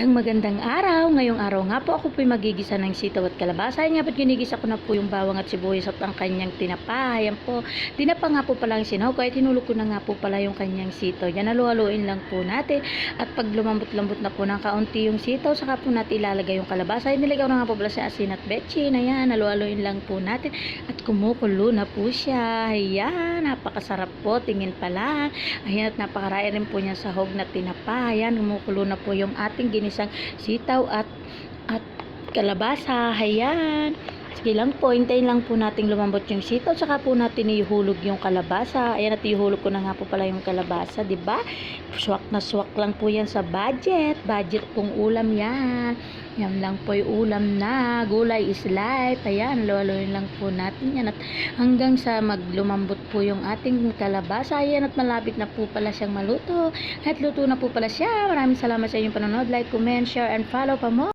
Isang magandang araw. Ngayong araw nga po ako po'y magigisa ng sitaw at kalabasa. Nga po't ginigisa ko na po yung bawang at sibuyas at ang kanyang tinapa. Ayan po. Tinapa nga po pala ang sinaw. Kaya tinulog ko na nga po pala yung kanyang sitaw. Yan, halu-haluin lang po natin. At pag lumambot-lambot na po ng kaunti yung sitaw, saka po natin ilalagay yung kalabasa. Nilagay ko na nga po pala sa asin at betchin. Ayan, halu-haluin lang po natin. At kumukulo na po siya. Ayan, napakasarap po. Tingin pa lang. Ayan, at napakaraya rin po niya sahog na tinapa. Ayan, kumukulo na po yung ating ginisang sitaw at kalabasa. Ayan. Sige lang po, hintayin lang po nating lumambot yung sitaw, saka po natin ihulog yung kalabasa. Ayan, at ihulog ko na nga po pala yung kalabasa, 'di ba? Swak na swak lang po 'yan sa budget. Budget pong ulam 'yan. Yan lang po yung ulam na gulay is life. Ayan, luluin lang po natin yan at hanggang sa maglumambot po yung ating kalabasa. Ayan, at malapit na po pala siyang maluto at luto na po pala siya. Maraming salamat sa inyong panonood. Like, comment, share, and follow pa mo.